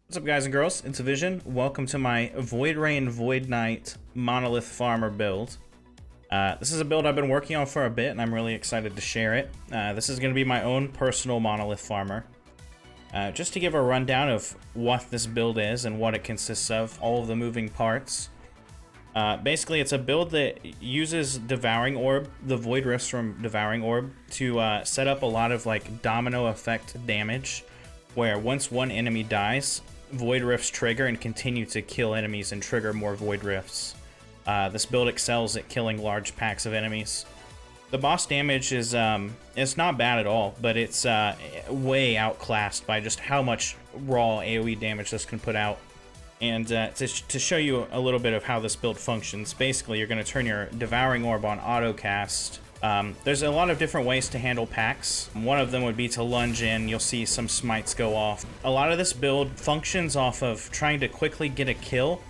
What's up, guys and girls? It's Vision. Welcome to my Void Rain Void Knight Monolith Farmer build. This is a build I've been working on for a bit, and I'm really excited to share it. This is going to be my own personal Monolith Farmer. Just to give a rundown of what this build is and what it consists of, all of the moving parts. Basically, it's a build that uses Devouring Orb, the Void Rifts from Devouring Orb, to set up a lot of like domino effect damage, where once one enemy dies, Void Rifts trigger and continue to kill enemies and trigger more Void Rifts. This build excels at killing large packs of enemies. The boss damage is it's not bad at all, but it's way outclassed by just how much raw AoE damage this can put out. And to show you a little bit of how this build functions, basically you're going to turn your Devouring Orb on auto cast. There's a lot of different ways to handle packs. One of them would be to lunge in. You'll see some smites go off. A lot of this build functions off of trying to quickly get a kill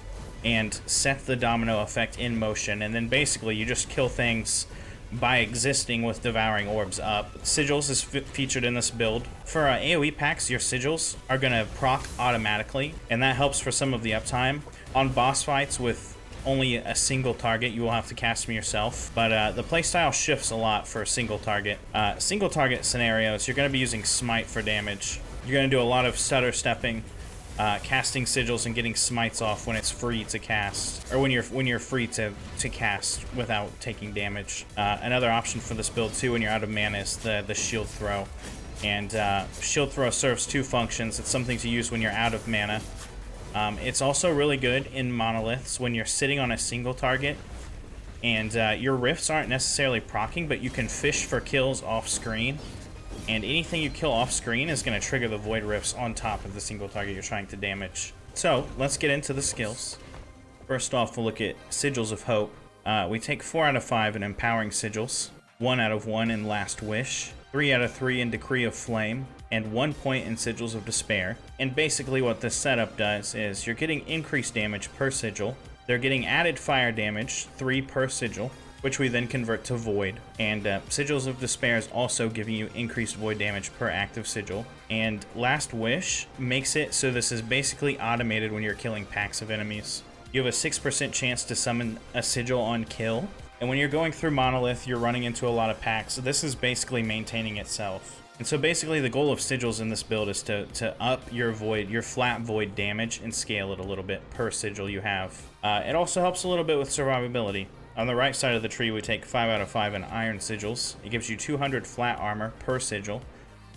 and set the domino effect in motion, and then basically you just kill things by existing with Devouring Orbs up. Sigils is featured in this build. For AoE packs, your Sigils are going to proc automatically, and that helps for some of the uptime. On boss fights with only a single target, you will have to cast them yourself, but the playstyle shifts a lot for single target. Single target scenarios, you're going to be using Smite for damage. You're going to do a lot of stutter stepping, casting Sigils and getting smites off when it's free to cast, or when you're free to cast without taking damage. Another option for this build too, when you're out of mana, is the shield throw. And shield throw serves two functions. It's something to use when you're out of mana. It's also really good in monoliths when you're sitting on a single target and your rifts aren't necessarily proccing, but you can fish for kills off screen, and anything you kill off screen is going to trigger the void rifts on top of the single target you're trying to damage. So let's get into the skills. First off, we'll look at Sigils of Hope. We take 4 out of 5 in Empowering Sigils, 1 out of 1 in Last Wish, 3 out of 3 in Decree of Flame, and 1 point in Sigils of Despair. And basically what this setup does is you're getting increased damage per sigil. They're getting added fire damage, 3 per sigil, which we then convert to void. And Sigils of Despair is also giving you increased void damage per active sigil. And Last Wish makes it so this is basically automated when you're killing packs of enemies. You have a 6% chance to summon a sigil on kill. And when you're going through Monolith, you're running into a lot of packs, so this is basically maintaining itself. And so basically the goal of Sigils in this build is to up your flat void damage and scale it a little bit per sigil you have. It also helps a little bit with survivability. On the right side of the tree, we take 5 out of 5 in Iron Sigils. It gives you 200 flat armor per sigil.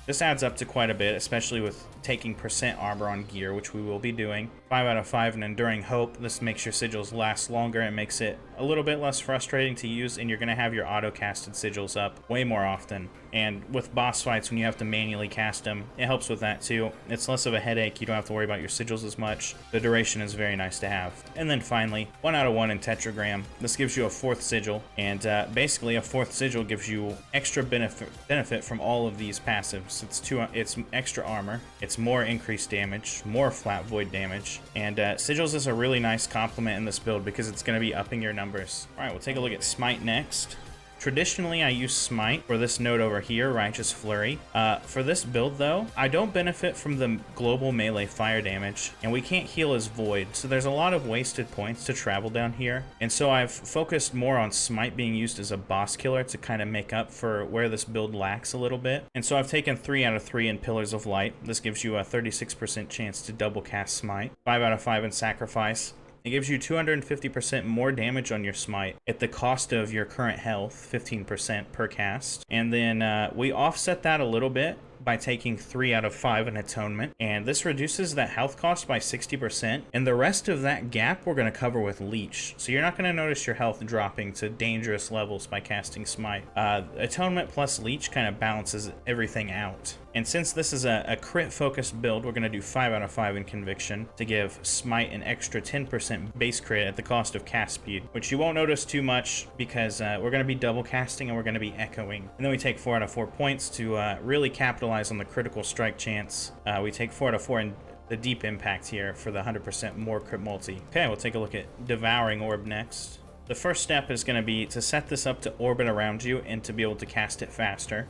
This adds up to quite a bit, especially with taking percent armor on gear, which we will be doing. 5 out of 5 in Enduring Hope. This makes your sigils last longer and makes it a little bit less frustrating to use, and you're going to have your auto-casted sigils up way more often. And with boss fights, when you have to manually cast them, it helps with that too. It's less of a headache. You don't have to worry about your sigils as much. The duration is very nice to have. And then finally, 1 out of 1 in Tetragram. This gives you a 4th sigil, and basically a 4th sigil gives you extra benefit from all of these passives. It's extra armor, it's more increased damage, more flat void damage, and Sigils is a really nice complement in this build because it's going to be upping your numbers. Alright, we'll take a look at Smite next. Traditionally, I use Smite for this node over here, Righteous Flurry. For this build, though, I don't benefit from the global melee fire damage, and we can't heal as Void, so there's a lot of wasted points to travel down here. And so I've focused more on Smite being used as a boss killer to kind of make up for where this build lacks a little bit. And so I've taken 3 out of 3 in Pillars of Light. This gives you a 36% chance to double cast Smite. 5 out of 5 in Sacrifice. It gives you 250% more damage on your smite at the cost of your current health, 15% per cast. And then we offset that a little bit by taking 3 out of 5 in Atonement, and this reduces that health cost by 60%, and the rest of that gap we're going to cover with Leech. So you're not going to notice your health dropping to dangerous levels by casting Smite. Atonement plus Leech kind of balances everything out. And since this is a crit-focused build, we're going to do 5 out of 5 in Conviction to give Smite an extra 10% base crit at the cost of cast speed, which you won't notice too much because we're going to be double casting and we're going to be echoing. And then we take 4 out of 4 points to really capitalize on the critical strike chance. We take 4 out of 4 in the deep impact here for the 100% more crit multi. Okay, we'll take a look at Devouring Orb next. The first step is going to be to set this up to orbit around you and to be able to cast it faster.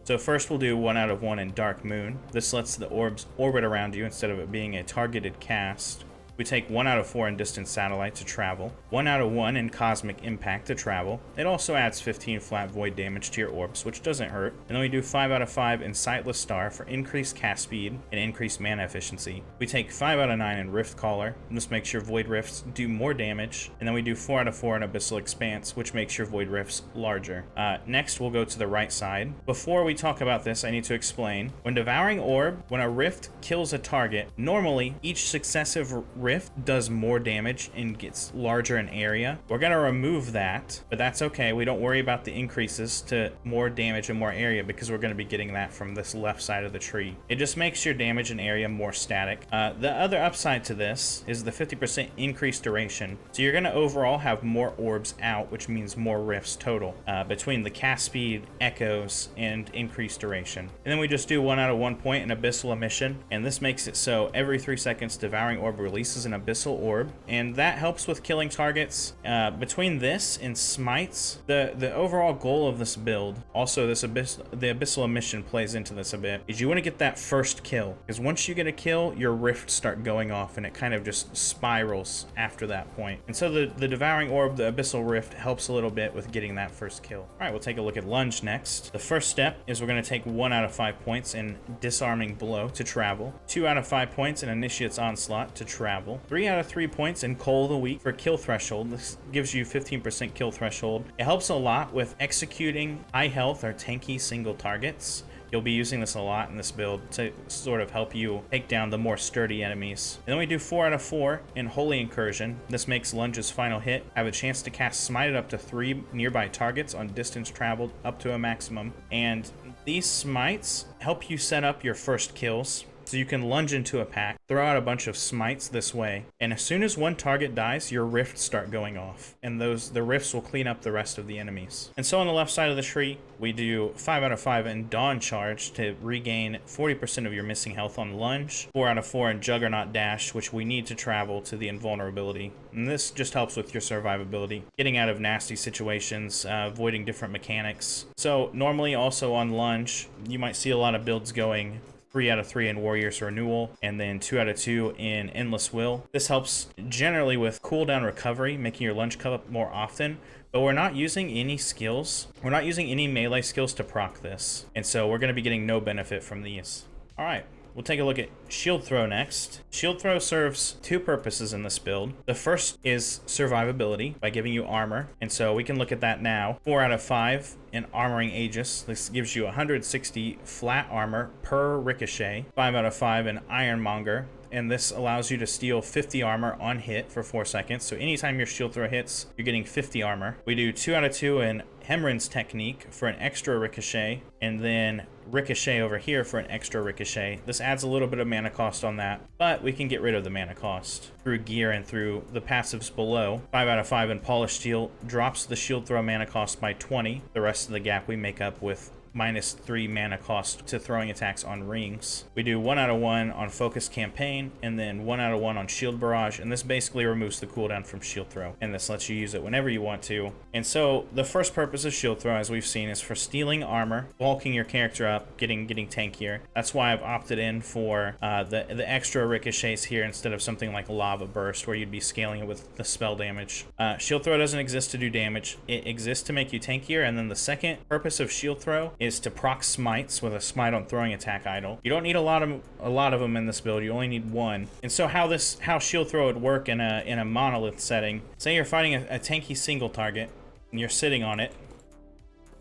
So first we'll do 1 out of 1 in Dark Moon. This lets the orbs orbit around you instead of it being a targeted cast. We take 1 out of 4 in Distant Satellite to travel, 1 out of 1 in Cosmic Impact to travel. It also adds 15 flat void damage to your orbs, which doesn't hurt. And then we do 5 out of 5 in Sightless Star for increased cast speed and increased mana efficiency. We take 5 out of 9 in Rift Caller, and this makes your Void Rifts do more damage. And then we do 4 out of 4 in Abyssal Expanse, which makes your Void Rifts larger. Next, we'll go to the right side. Before we talk about this, I need to explain. When Devouring Orb, when a Rift kills a target, normally each successive Rift does more damage and gets larger in area. We're going to remove that, but that's okay. We don't worry about the increases to more damage and more area because we're going to be getting that from this left side of the tree. It just makes your damage and area more static. The other upside to this is the 50% increased duration. So you're going to overall have more orbs out, which means more rifts total between the cast speed, echoes, and increased duration. And then we just do 1 out of 1 point in Abyssal Emission, and this makes it so every 3 seconds Devouring Orb releases an Abyssal Orb, and that helps with killing targets. Between this and Smites, the overall goal of this build, also the Abyssal Emission plays into this a bit, is you want to get that first kill, because once you get a kill, your rifts start going off, and it kind of just spirals after that point. And so the Devouring Orb, the Abyssal Rift, helps a little bit with getting that first kill. All right, we'll take a look at Lunge next. The first step is we're going to take 1 out of 5 points in Disarming Blow to travel, 2 out of 5 points in Initiate's Onslaught to travel, 3 out of 3 points in Coal of the Week for kill threshold. This gives you 15% kill threshold. It helps a lot with executing high health or tanky single targets. You'll be using this a lot in this build to sort of help you take down the more sturdy enemies. And then we do 4 out of 4 in Holy Incursion. This makes Lunge's final hit have a chance to cast Smite up to 3 nearby targets on distance traveled up to a maximum. And these Smites help you set up your first kills. So you can lunge into a pack, throw out a bunch of smites this way, and as soon as one target dies, your rifts start going off, and the rifts will clean up the rest of the enemies. And so on the left side of the tree, we do 5 out of 5 in Dawn Charge to regain 40% of your missing health on Lunge, 4 out of 4 in Juggernaut Dash, which we need to travel to the Invulnerability. And this just helps with your survivability, getting out of nasty situations, avoiding different mechanics. So normally also on Lunge, you might see a lot of builds going 3 out of 3 in Warrior's Renewal, and then 2 out of 2 in Endless Will. This helps generally with cooldown recovery, making your Lunge come up more often, but we're not using any skills. We're not using any melee skills to proc this, and so we're going to be getting no benefit from these. All right. We'll take a look at Shield Throw next. Shield Throw serves 2 purposes in this build. The first is survivability by giving you armor, and so we can look at that now. 4 out of 5 in Armoring Aegis. This gives you 160 flat armor per ricochet. 5 out of 5 in Ironmonger, and this allows you to steal 50 armor on hit for 4 seconds. So anytime your Shield Throw hits, you're getting 50 armor. We do 2 out of 2 in Hemrin's Technique for an extra ricochet, and then Ricochet over here for an extra ricochet. This adds a little bit of mana cost on that, but we can get rid of the mana cost through gear and through the passives below. 5 out of 5 in Polished Steel drops the Shield Throw mana cost by 20. The rest of the gap we make up with -3 mana cost to throwing attacks on rings. We do 1 out of 1 on Focused Campaign, and then 1 out of 1 on Shield Barrage, and this basically removes the cooldown from Shield Throw, and this lets you use it whenever you want to. And so the first purpose of Shield Throw, as we've seen, is for stealing armor, bulking your character up, getting tankier. That's why I've opted in for the extra ricochets here instead of something like Lava Burst, where you'd be scaling it with the spell damage. Shield Throw doesn't exist to do damage. It exists to make you tankier, and then the second purpose of Shield Throw is to proc smites with a smite on throwing attack idle. You don't need a lot of them in this build. You only need 1. And so how Shield Throw would work in a monolith setting. Say you're fighting a tanky single target and you're sitting on it.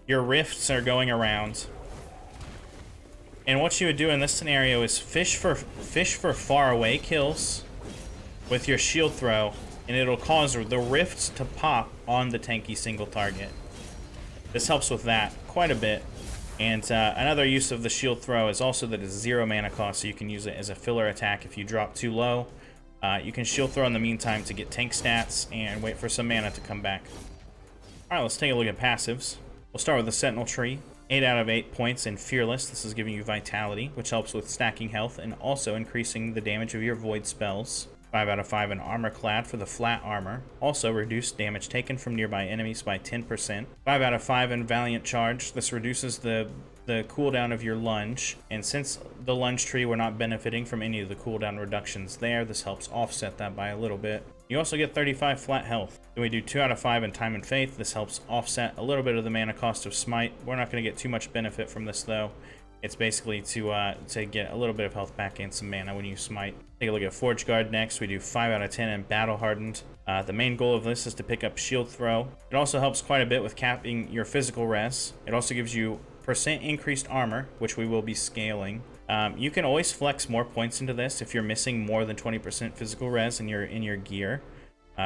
Your rifts are going around. And what you would do in this scenario is fish for far away kills with your Shield Throw, and it'll cause the rifts to pop on the tanky single target. This helps with that quite a bit. And another use of the Shield Throw is also that it's 0 mana cost, so you can use it as a filler attack if you drop too low. You can Shield Throw in the meantime to get tank stats and wait for some mana to come back. Alright, let's take a look at passives. We'll start with the Sentinel Tree. 8 out of 8 points in Fearless. This is giving you Vitality, which helps with stacking health and also increasing the damage of your Void spells. 5 out of 5 in Armor Clad for the flat armor. Also reduced damage taken from nearby enemies by 10%. 5 out of 5 in Valiant Charge. This reduces the the cooldown of your Lunge, and since the Lunge tree, we're not benefiting from any of the cooldown reductions there. This helps offset that by a little bit. You also get 35 flat health. Then we do 2 out of 5 in Time and Faith. This helps offset a little bit of the mana cost of Smite. We're not going to get too much benefit from this though. It's basically to get a little bit of health back and some mana when you Smite. Take a look at Forge Guard next. We do 5 out of 10 in Battle Hardened. The main goal of this is to pick up Shield Throw. It also helps quite a bit with capping your physical res. It also gives you % increased armor, which we will be scaling. You can always flex more points into this if you're missing more than 20% physical res in your gear.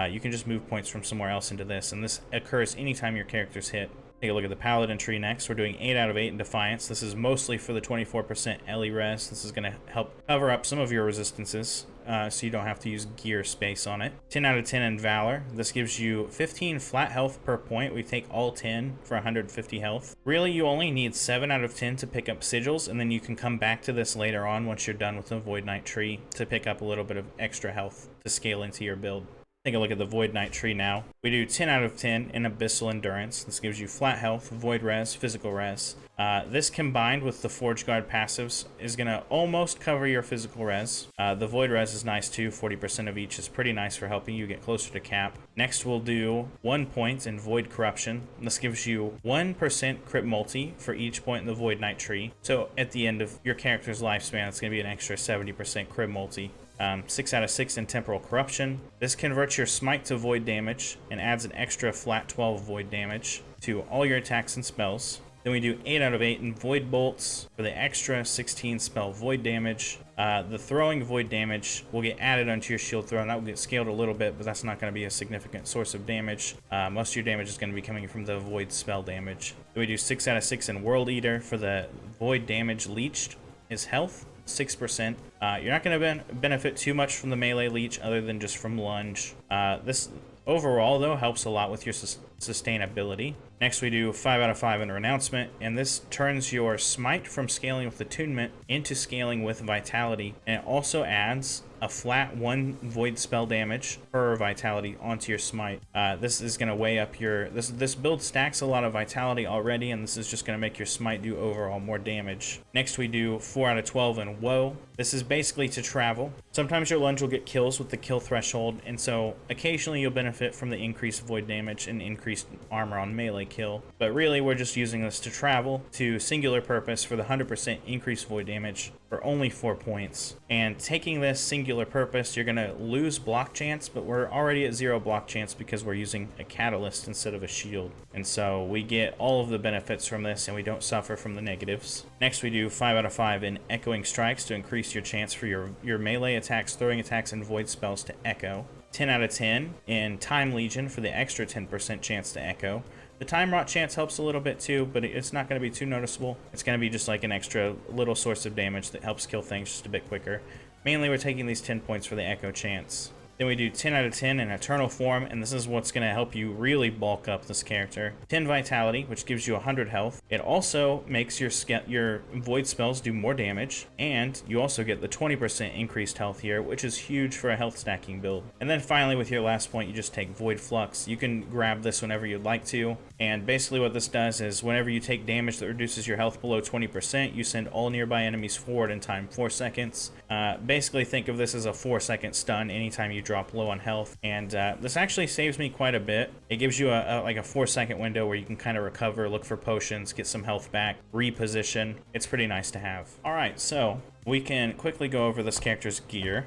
You can just move points from somewhere else into this, and this occurs anytime your character's hit. Take a look at the Paladin tree next. We're doing 8 out of 8 in Defiance. This is mostly for the 24% LE res. This is going to help cover up some of your resistances, so you don't have to use gear space on it. 10 out of 10 in Valor. This gives you 15 flat health per point. We take all 10 for 150 health. Really, you only need 7 out of 10 to pick up Sigils, and then you can come back to this later on once you're done with the Void Knight tree to pick up a little bit of extra health to scale into your build. Take a look at the Void Knight tree now. We do 10 out of 10 in Abyssal Endurance. This gives you flat health, void res, physical res. This combined with the Forge Guard passives is going to almost cover your physical res. The void res is nice too. 40% of each is pretty nice for helping you get closer to cap. Next we'll do 1 point in Void Corruption. This gives you 1% crit multi for each point in the Void Knight tree. So at the end of your character's lifespan, it's going to be an extra 70% crit multi. 6 out of 6 in Temporal Corruption. This converts your Smite to Void damage and adds an extra flat 12 Void damage to all your attacks and spells. Then we do 8 out of 8 in Void Bolts for the extra 16 spell Void damage. The throwing Void damage will get added onto your shield throw, and that will get scaled a little bit, but that's not going to be a significant source of damage. Most of your damage is going to be coming from the Void spell damage. Then we do 6 out of 6 in World Eater for the Void damage leached is health. 6%. You're not going to benefit too much from the melee leech other than just from Lunge. This overall, though, helps a lot with your sustainability. Next, we do 5 out of 5 in Renouncement, and this turns your Smite from scaling with Attunement into scaling with Vitality, and it also adds a flat 1 void spell damage per Vitality onto your Smite. This is going to weigh up your... This build stacks a lot of Vitality already, and this is just going to make your Smite do overall more damage. Next, we do 4 out of 12 in Woe. This is basically to travel. Sometimes your Lunge will get kills with the kill threshold, and so occasionally you'll benefit from the increased void damage and increased armor on melee kill. But really, we're just using this to travel to singular purpose for the 100% increased void damage for only 4 points. And taking this singular purpose, you're going to lose block chance, but we're already at 0 block chance because we're using a catalyst instead of a shield. And so we get all of the benefits from this, and we don't suffer from the negatives. Next, we do 5 out of 5 in Echoing Strikes to increase your chance for your melee attacks, throwing attacks, and void spells to echo. 10 out of 10 in Time Legion for the extra 10% chance to echo. The time rot chance helps a little bit too, but it's not going to be too noticeable. It's going to be just like an extra little source of damage that helps kill things just a bit quicker. Mainly we're taking these 10 points for the echo chance. Then we do 10 out of 10 in Eternal Form, and this is what's going to help you really bulk up this character. 10 Vitality, which gives you 100 health. It also makes your void spells do more damage, and you also get the 20% increased health here, which is huge for a health stacking build. And then finally, with your last point, you just take Void Flux. You can grab this whenever you'd like to, and basically what this does is whenever you take damage that reduces your health below 20%, you send all nearby enemies forward in time 4 seconds. Basically think of this as a 4-second stun anytime you drop low on health, and this actually saves me quite a bit. It gives you like a 4-second window where you can kind of recover, look for potions, get some health back, reposition. It's pretty nice to have. Alright, so we can quickly go over this character's gear.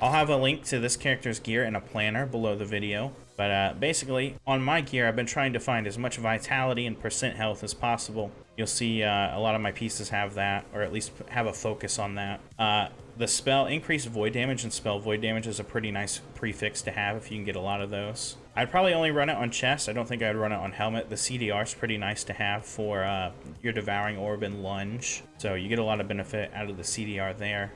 I'll have a link to this character's gear in a planner below the video, but basically on my gear I've been trying to find as much vitality and % health as possible. You'll see a lot of my pieces have that, or at least have a focus on that. The spell increased void damage and spell void damage is a pretty nice prefix to have if you can get a lot of those. I'd probably only run it on chest. I don't think I'd run it on helmet. The CDR is pretty nice to have for your Devouring Orb and Lunge, so you get a lot of benefit out of the CDR there.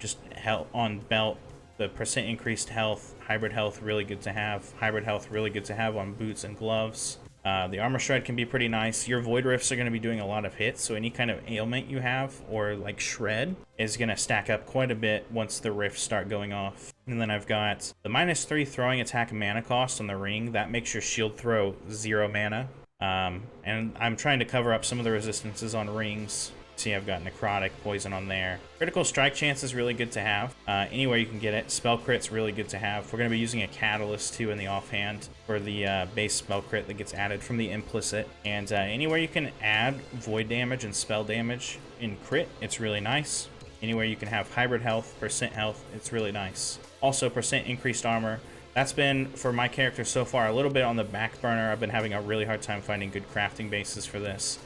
Just health on belt, the % increased health, hybrid health, really good to have. Hybrid health, really good to have on boots and gloves. The armor shred can be pretty nice. Your void rifts are going to be doing a lot of hits, so any kind of ailment you have or like shred is going to stack up quite a bit once the rifts start going off. And then I've got the -3 throwing attack mana cost on the ring. That makes your shield throw 0 mana. And I'm trying to cover up some of the resistances on rings. See, I've got necrotic, poison on there. Critical strike chance is really good to have. Anywhere you can get it. Spell crit's really good to have. We're going to be using a catalyst too in the offhand for the base spell crit that gets added from the implicit. And anywhere you can add void damage and spell damage in crit, it's really nice. Anywhere you can have hybrid health, percent health, it's really nice. Also, percent increased armor. That's been, for my character so far, a little bit on the back burner. I've been having a really hard time finding good crafting bases for this.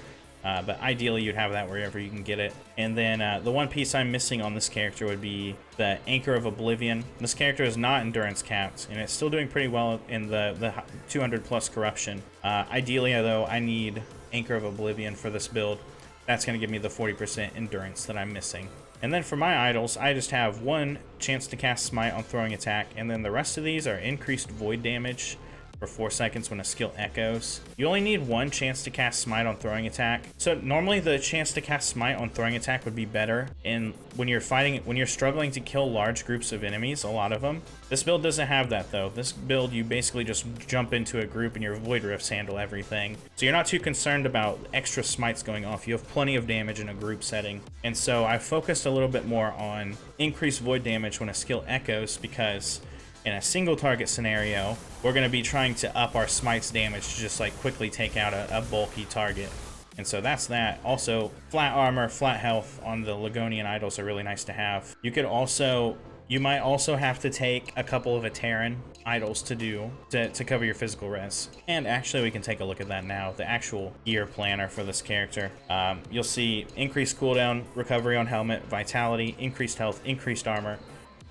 But ideally, you'd have that wherever you can get it. And then the one piece I'm missing on this character would be the Anchor of Oblivion. This character is not endurance capped, and it's still doing pretty well in the 200 plus corruption. Ideally, though, I need Anchor of Oblivion for this build. That's going to give me the 40% endurance that I'm missing. And then for my idols, I just have one chance to cast Smite on throwing attack, and then the rest of these are increased void damage for 4 seconds when a skill echoes. You only need one chance to cast Smite on throwing attack. So normally the chance to cast Smite on throwing attack would be better when you're struggling to kill large groups of enemies, a lot of them. This build doesn't have that though. This build, you basically just jump into a group and your Void Rifts handle everything. So you're not too concerned about extra smites going off. You have plenty of damage in a group setting. And so I focused a little bit more on increased void damage when a skill echoes, because in a single target scenario, we're going to be trying to up our smite's damage to just like quickly take out a bulky target. And so that's that. Also, flat armor, flat health on the Ligonian idols are really nice to have. You might also have to take a couple of Ateran idols to cover your physical res. And actually, we can take a look at that now. The actual gear planner for this character. You'll see increased cooldown, recovery on helmet, vitality, increased health, increased armor.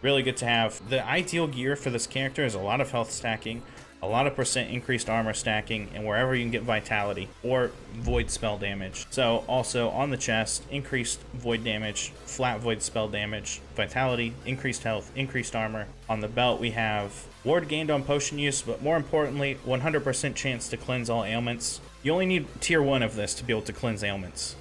Really good to have. The ideal gear for this character is a lot of health stacking, a lot of percent increased armor stacking, and wherever you can get vitality or void spell damage. So also on the chest, increased void damage, flat void spell damage, vitality, increased health, increased armor. On the belt we have ward gained on potion use, but more importantly, 100% chance to cleanse all ailments. You only need tier 1 of this to be able to cleanse ailments.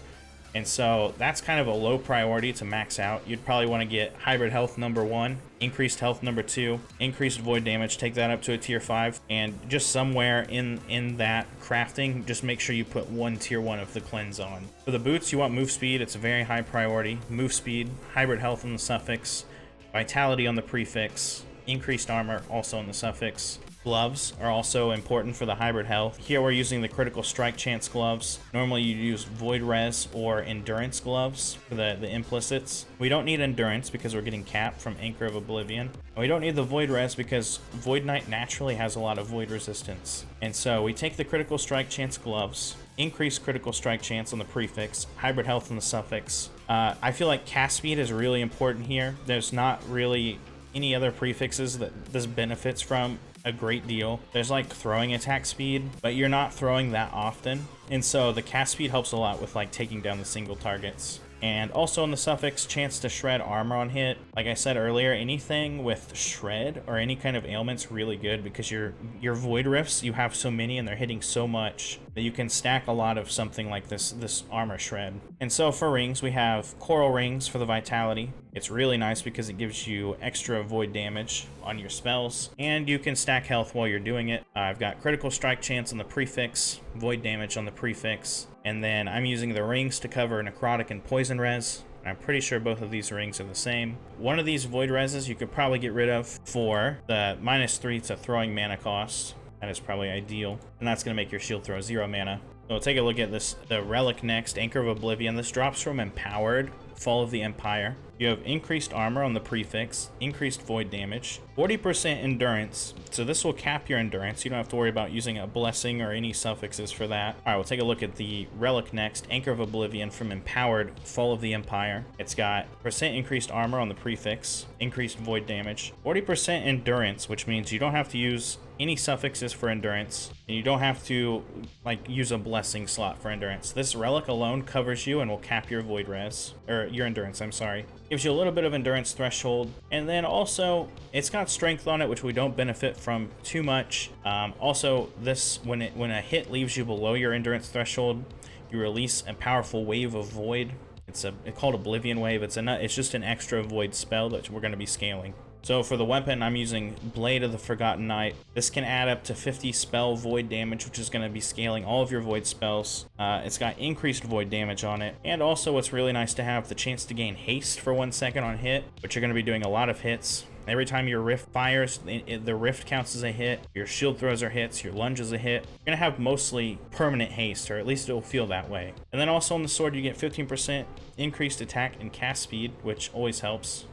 And so that's kind of a low priority to max out. You'd probably want to get hybrid health number 1, increased health number 2, increased void damage, take that up to a tier 5, and just somewhere in that crafting, just make sure you put one tier 1 of the cleanse on. For the boots, you want move speed. It's a very high priority. Move speed, hybrid health on the suffix, vitality on the prefix, increased armor also on the suffix. Gloves are also important for the hybrid health. Here we're using the critical strike chance gloves. Normally you use void res or endurance gloves for the implicits. We don't need endurance because we're getting capped from Anchor of Oblivion. And we don't need the void res because Void Knight naturally has a lot of void resistance. And so we take the critical strike chance gloves, increase critical strike chance on the prefix, hybrid health on the suffix. I feel like cast speed is really important here. There's not really any other prefixes that this benefits from a great deal. There's like throwing attack speed, but you're not throwing that often. And so the cast speed helps a lot with like taking down the single targets. And also on the suffix, chance to shred armor on hit. Like I said earlier, anything with shred or any kind of ailment's really good because your void rifts, you have so many and they're hitting so much that you can stack a lot of something like this armor shred. And so for rings, we have coral rings for the vitality. It's really nice because it gives you extra void damage on your spells, and you can stack health while you're doing it. I've got critical strike chance on the prefix, void damage on the prefix, and then I'm using the rings to cover necrotic and poison res. I'm pretty sure both of these rings are the same. One of these void reses you could probably get rid of for the -3 to throwing mana cost. That is probably ideal, and that's going to make your shield throw 0 mana. So take a look at this, the relic next, Anchor of Oblivion. This drops from Empowered, Fall of the Empire. You have increased armor on the prefix, increased void damage, 40% endurance, so this will cap your endurance. You don't have to worry about using a blessing or any suffixes for that. All right, we'll take a look at the relic next, Anchor of Oblivion from Empowered, Fall of the Empire. It's got percent increased armor on the prefix, increased void damage, 40% endurance, which means you don't have to use any suffixes for endurance, and you don't have to like use a blessing slot for endurance. This relic alone covers you and will cap your void res, or your endurance, I'm sorry. Gives you a little bit of endurance threshold, and then also it's got strength on it, which we don't benefit from too much. Also, this when a hit leaves you below your endurance threshold, you release a powerful wave of void. It's called Oblivion Wave. It's just an extra void spell that we're going to be scaling. So for the weapon, I'm using Blade of the Forgotten Knight. This can add up to 50 spell void damage, which is going to be scaling all of your void spells. It's got increased void damage on it. And also what's really nice to have, the chance to gain haste for 1 second on hit, which you're going to be doing a lot of hits. Every time your rift fires, the rift counts as a hit. Your shield throws are hits, your lunge is a hit. You're going to have mostly permanent haste, or at least it'll feel that way. And then also on the sword, you get 15% increased attack and cast speed, which always helps.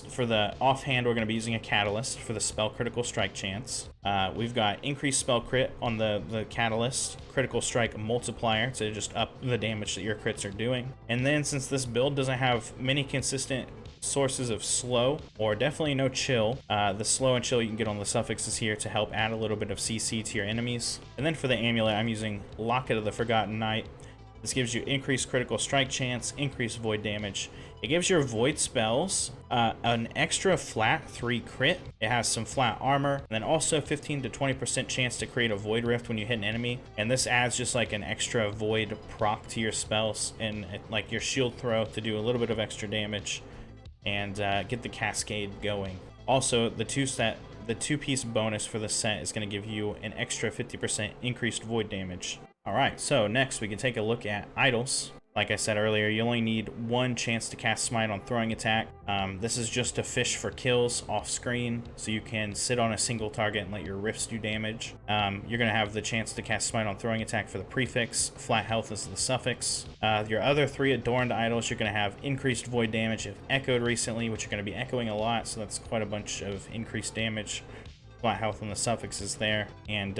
For the offhand, we're going to be using a catalyst for the spell critical strike chance. We've got increased spell crit on the catalyst, critical strike multiplier to just up the damage that your crits are doing. And then since this build doesn't have many consistent sources of slow, or definitely no chill, the slow and chill you can get on the suffixes here to help add a little bit of CC to your enemies. And then for the amulet, I'm using Locket of the Forgotten Knight. This gives you increased critical strike chance, increased void damage. It gives your void spells an extra flat 3 crit. It has some flat armor, and then also 15 to 20% chance to create a void rift when you hit an enemy. And this adds just like an extra void proc to your spells and like your shield throw to do a little bit of extra damage and get the cascade going. Also, the two-piece bonus for the set is going to give you an extra 50% increased void damage. Alright, so next we can take a look at idols. Like I said earlier, you only need 1 chance to cast Smite on throwing attack. This is just to fish for kills off screen, so you can sit on a single target and let your rifts do damage. You're going to have the chance to cast Smite on throwing attack for the prefix. Flat health is the suffix. Your other 3 adorned idols, you're going to have increased void damage if echoed recently, which you're going to be echoing a lot, so that's quite a bunch of increased damage. Flat health on the suffixes there. And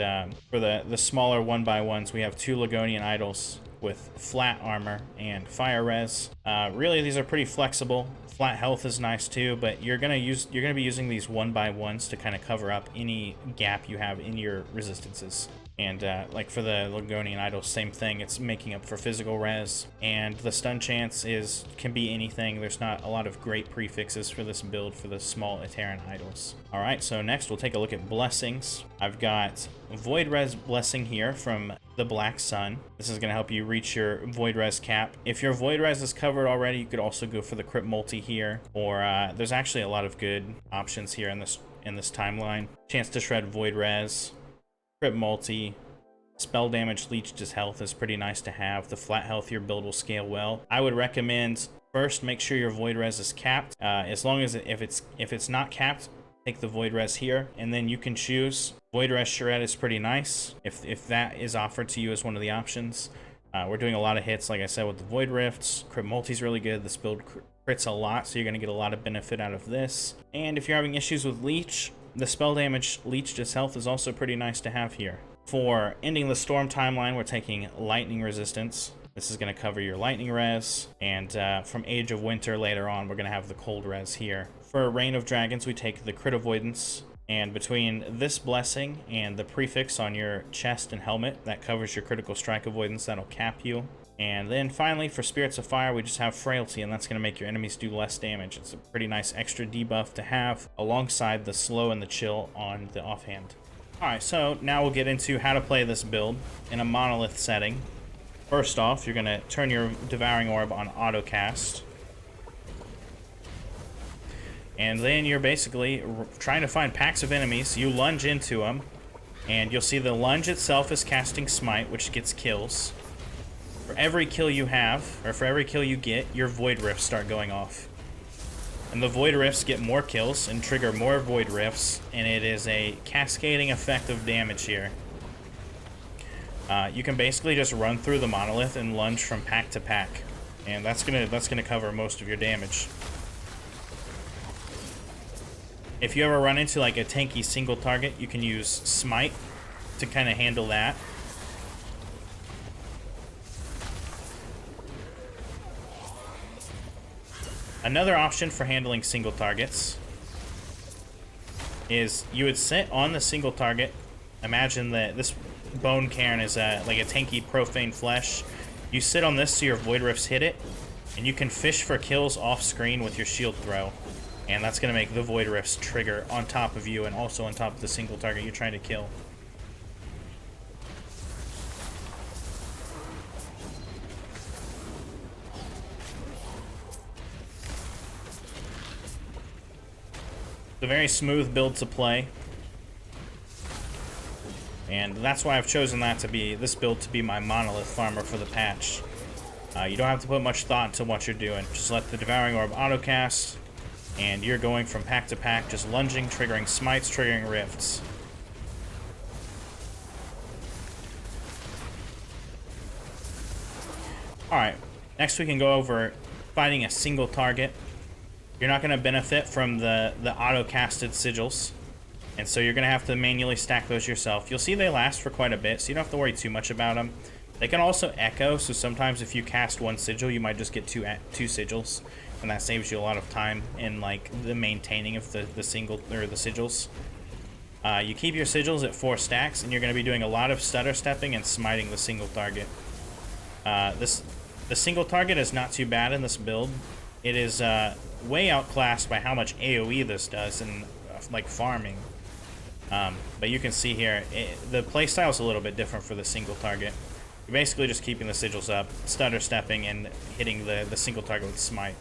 for the smaller 1x1s, we have 2 Ligonian idols with flat armor and fire res. Really, these are pretty flexible. Flat health is nice too, but you're gonna be using these 1x1s to kind of cover up any gap you have in your resistances. And like for the Ligonian idol, same thing. It's making up for physical res, and the stun chance can be anything. There's not a lot of great prefixes for this build for the small Eteran idols. All right, so next we'll take a look at blessings. I've got Void Res Blessing here from the Black Sun. This is going to help you reach your Void Res cap. If your Void Res is covered already, you could also go for the Crit Multi here, or there's actually a lot of good options here in this timeline. Chance to shred Void Res, Crit Multi, spell damage leached his health is pretty nice to have. The flat health your build will scale well. I would recommend first make sure your Void Res is capped. As long as if it's not capped, take the Void Res here, and then you can choose. Void Res Shred is pretty nice if that is offered to you as one of the options. We're doing a lot of hits, like I said, with the Void Rifts. Crit Multi's really good. This build crits a lot, so you're going to get a lot of benefit out of this. And if you're having issues with Leech, the spell damage leached his health is also pretty nice to have here. For ending the storm timeline, we're taking lightning resistance. This is going to cover your lightning res, and from Age of Winter later on, we're going to have the cold res here. For Reign of Dragons, we take the crit avoidance, and between this blessing and the prefix on your chest and helmet, that covers your critical strike avoidance, that'll cap you. And then finally, for Spirits of Fire, we just have Frailty, and that's going to make your enemies do less damage. It's a pretty nice extra debuff to have alongside the slow and the chill on the offhand. Alright, so now we'll get into how to play this build in a monolith setting. First off, you're going to turn your Devouring Orb on autocast. And then you're basically trying to find packs of enemies. You lunge into them, and you'll see the lunge itself is casting Smite, which gets kills. For every kill you have, or for every kill you get, your Void Rifts start going off. And the Void Rifts get more kills and trigger more Void Rifts, and it is a cascading effect of damage here. You can basically just run through the monolith and lunge from pack to pack, and that's gonna cover most of your damage. If you ever run into like a tanky single target, you can use Smite to kind of handle that. Another option for handling single targets is you would sit on the single target. Imagine that this Bone Cairn is like a tanky profane flesh. You sit on this so your Void Rifts hit it, and you can fish for kills off screen with your shield throw. And that's going to make the Void Rifts trigger on top of you and also on top of the single target you're trying to kill. It's a very smooth build to play. And that's why I've chosen this build to be my Monolith Farmer for the patch. You don't have to put much thought into what you're doing. Just let the Devouring Orb autocast, and you're going from pack to pack, just lunging, triggering smites, triggering rifts. Alright, next we can go over fighting a single target. You're not going to benefit from the auto-casted sigils, and so you're going to have to manually stack those yourself. You'll see they last for quite a bit, so you don't have to worry too much about them. They can also echo, so sometimes if you cast one sigil, you might just get two sigils, and that saves you a lot of time in like the maintaining of the sigils. You keep your sigils at 4 stacks, and you're going to be doing a lot of stutter stepping and smiting the single target. The single target is not too bad in this build. It is way outclassed by how much AoE this does in like farming. But you can see here, the playstyle is a little bit different for the single target. You're basically just keeping the sigils up, stutter stepping, and hitting the single target with smite.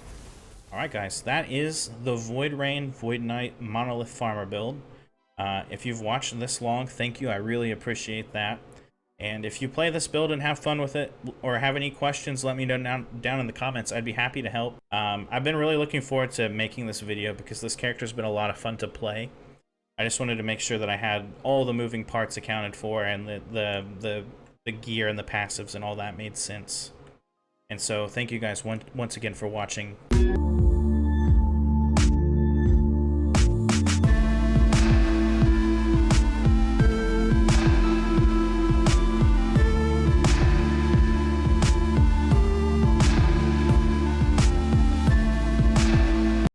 Alright guys, that is the Void Rain, Void Knight, Monolith Farmer build. If you've watched this long, thank you, I really appreciate that. And if you play this build and have fun with it, or have any questions, let me know down in the comments. I'd be happy to help. I've been really looking forward to making this video because this character's been a lot of fun to play. I just wanted to make sure that I had all the moving parts accounted for, and the gear and the passives and all that made sense. And so thank you guys once again for watching.